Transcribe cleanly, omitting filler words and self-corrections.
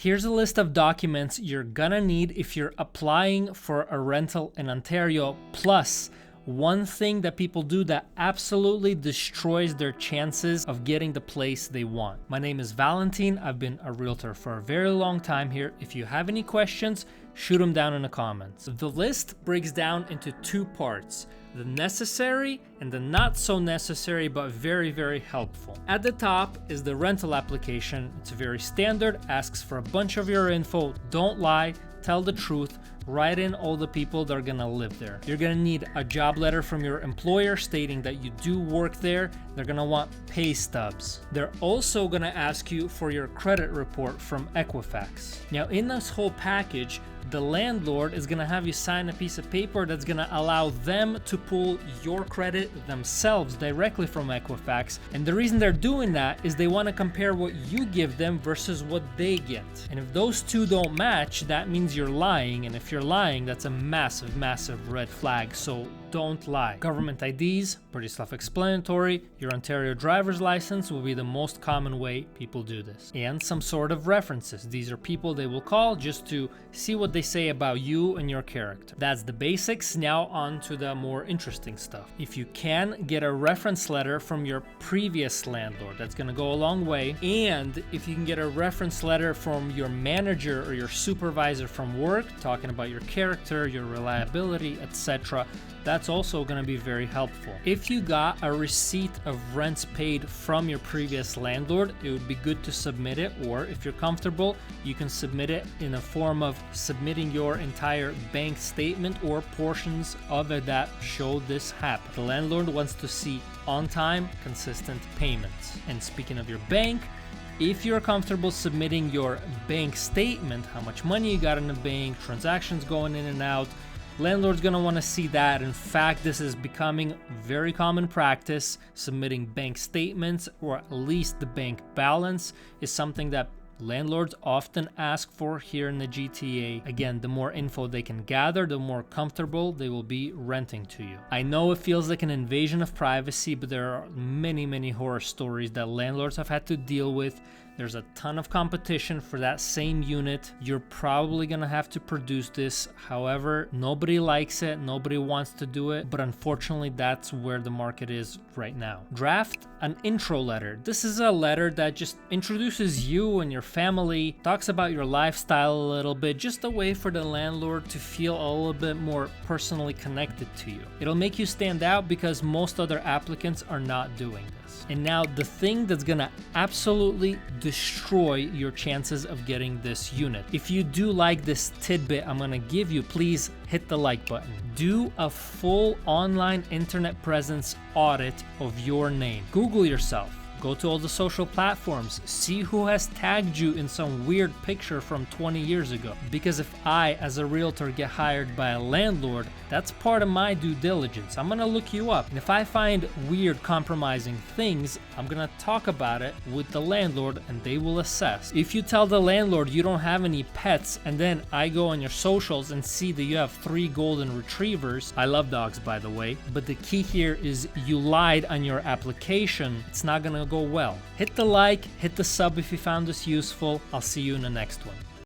Here's a list of documents you're gonna need if you're applying for a rental in Ontario, plus one thing that people do that absolutely destroys their chances of getting the place they want. My name is Valentin. I've been a realtor for a very long time here. If you have any questions, shoot them down in the comments. The list breaks down into two parts: the necessary and the not so necessary, but very, very helpful. At the top is the rental application. It's very standard, asks for a bunch of your info. Don't lie, tell the truth, write in all the people that are gonna live there. You're gonna need a job letter from your employer stating that you do work there. They're gonna want pay stubs. They're also gonna ask you for your credit report from Equifax. Now, in this whole package, the landlord is gonna have you sign a piece of paper that's gonna allow them to pull your credit themselves directly from Equifax. And the reason they're doing that is they wanna compare what you give them versus what they get. And if those two don't match, that means you're lying. And if you're lying, that's a massive, massive red flag. So don't lie. Government IDs, pretty self-explanatory. Your Ontario driver's license will be the most common way people do this. And some sort of references. These are people they will call just to see what they say about you and your character. That's the basics. Now on to the more interesting stuff. If you can, get a reference letter from your previous landlord. That's gonna go a long way. And if you can get a reference letter from your manager or your supervisor from work, talking about your character, your reliability, etc., that's also going to be very helpful. If you got a receipt of rents paid from your previous landlord, it would be good to submit it, or if you're comfortable, you can submit it in a form of submitting your entire bank statement or portions of it that show this happened. The landlord wants to see on-time, consistent payments. And speaking of your bank, if you're comfortable submitting your bank statement, how much money you got in the bank, transactions going in and out, landlord's gonna wanna see that. In fact, this is becoming very common practice. Submitting bank statements, or at least the bank balance, is something that landlords often ask for here in the GTA. Again, the more info they can gather, the more comfortable they will be renting to you. I know it feels like an invasion of privacy, but there are many, many horror stories that landlords have had to deal with. There's a ton of competition for that same unit. You're probably gonna have to produce this. However, nobody likes it, nobody wants to do it, but unfortunately that's where the market is right now. Draft an intro letter. This is a letter that just introduces you and your family, talks about your lifestyle a little bit, just a way for the landlord to feel a little bit more personally connected to you. It'll make you stand out because most other applicants are not doing this. And now the thing that's gonna absolutely destroy your chances of getting this unit. If you do like this tidbit I'm gonna give you, please hit the like button. Do a full online internet presence audit of your name. Google yourself. Go to all the social platforms, see who has tagged you in some weird picture from 20 years ago. Because if I, as a realtor, get hired by a landlord, that's part of my due diligence. I'm gonna look you up. And if I find weird, compromising things, I'm gonna talk about it with the landlord and they will assess. If you tell the landlord you don't have any pets, and then I go on your socials and see that you have 3 golden retrievers, I love dogs by the way, but the key here is you lied on your application, it's not gonna go well. Hit the like, hit the sub if you found this useful. I'll see you in the next one.